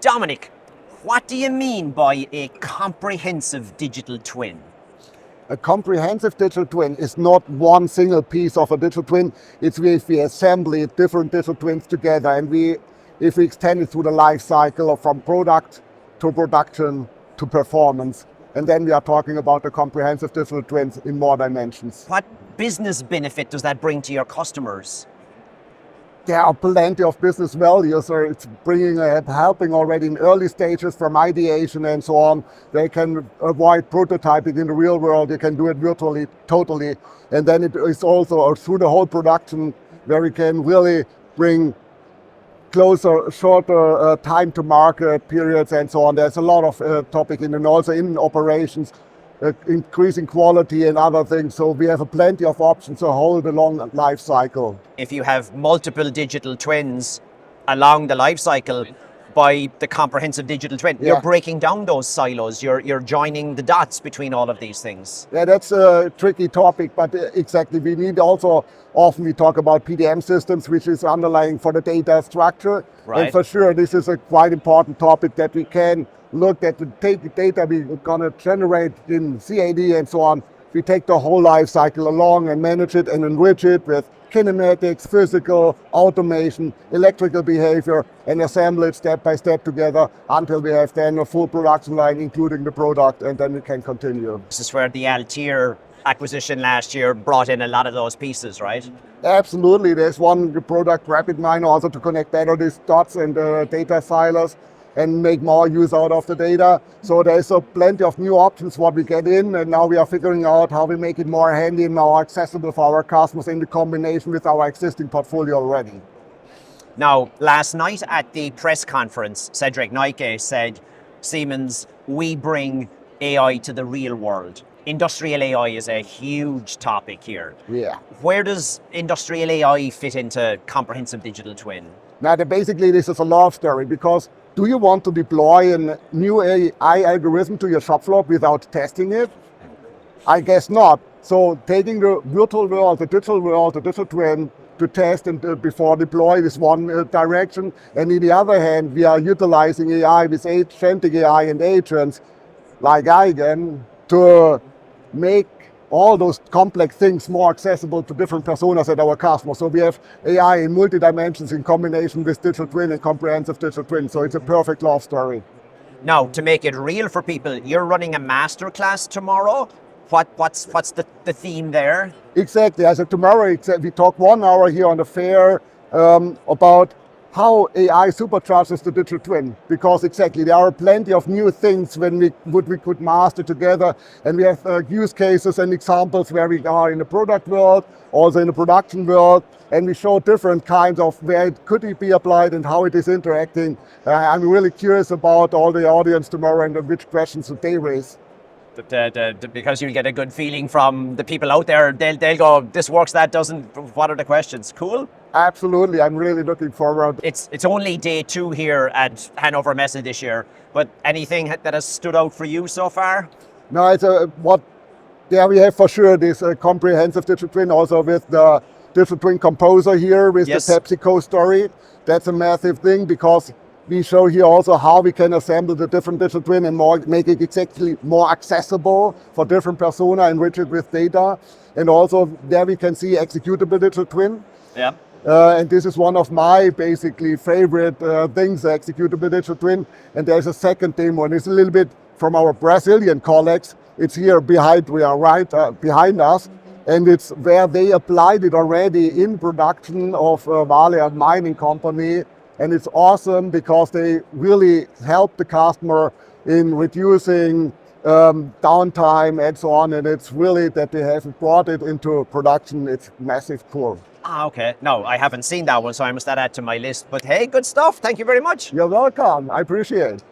Dominik, what do you mean by a comprehensive digital twin? A comprehensive digital twin is not one single piece of a digital twin. It's if we assemble different digital twins together, and if we extend it through the life cycle from product to production to performance. And then we are talking about the comprehensive digital twins in more dimensions. What business benefit does that bring to your customers? There are plenty of business values, so it's helping already in early stages from ideation and so on. They can avoid prototyping in the real world. You can do it virtually, totally. And then it is also through the whole production where we can really bring shorter time to market periods and so on. There's a lot of topic and also in operations, increasing quality and other things. So we have plenty of options to hold the long life cycle. If you have multiple digital twins along the life cycle by the comprehensive digital twin, you're breaking down those silos. You're joining the dots between all of these things. Yeah, that's a tricky topic, but exactly. We need also, often we talk about PDM systems, which is underlying for the data structure. Right. And for sure, this is a quite important topic that we can look at the data we're going to generate in CAD and so on. We take the whole life cycle along and manage it and enrich it with kinematics, physical, automation, electrical behavior, and assemble it step by step together until we have then a full production line, including the product, and then we can continue. This is where the Altair acquisition last year brought in a lot of those pieces, right? Absolutely. There's one product, RapidMiner, also to connect better these dots and data silos and make more use out of the data. So there's plenty of new options what we get in, and now we are figuring out how we make it more handy and more accessible for our customers in the combination with our existing portfolio already. Now, last night at the press conference, Cedric Neike said, Siemens, we bring AI to the real world. Industrial AI is a huge topic here. Yeah. Where does industrial AI fit into comprehensive digital twin? Now, basically, this is a love story, because do you want to deploy a new AI algorithm to your shop floor without testing it? I guess not. So taking the virtual world, the digital twin to test and before deploy is one direction. And on the other hand, we are utilizing AI with agentic AI and agents like Eigen to make all those complex things more accessible to different personas at our customers. So we have AI in multi-dimensions in combination with digital twin and comprehensive digital twin. So it's a perfect love story. Now, to make it real for people, you're running a masterclass tomorrow. What's the theme there? Exactly. As of tomorrow, we talk 1 hour here on the fair about how AI supercharges the digital twin, because exactly there are plenty of new things when we could master together, and we have use cases and examples where we are in the product world, also in the production world, and we show different kinds of where it could be applied and how it is interacting. I'm really curious about all the audience tomorrow and which questions they raise. Because you get a good feeling from the people out there, they'll go, this works, that doesn't, what are the questions? Cool? Absolutely, I'm really looking forward. It's only day 2 here at Hannover Messe this year, but anything that has stood out for you so far? No, it's we have for sure this comprehensive digital twin, also with the digital twin composer here with the PepsiCo story. That's a massive thing, because we show here also how we can assemble the different digital twin and make it exactly more accessible for different persona, enrich it with data. And also there we can see executable digital twin. Yeah. And this is one of my basically favorite things, the executable digital twin. And there's a second demo, and it's a little bit from our Brazilian colleagues. It's here behind, we are right behind us. And it's where they applied it already in production of Vale, a mining company. And it's awesome because they really help the customer in reducing downtime and so on. And it's really that they have brought it into production. It's massive cool. Ah, okay. No, I haven't seen that one, so I must add that to my list. But hey, good stuff. Thank you very much. You're welcome. I appreciate it.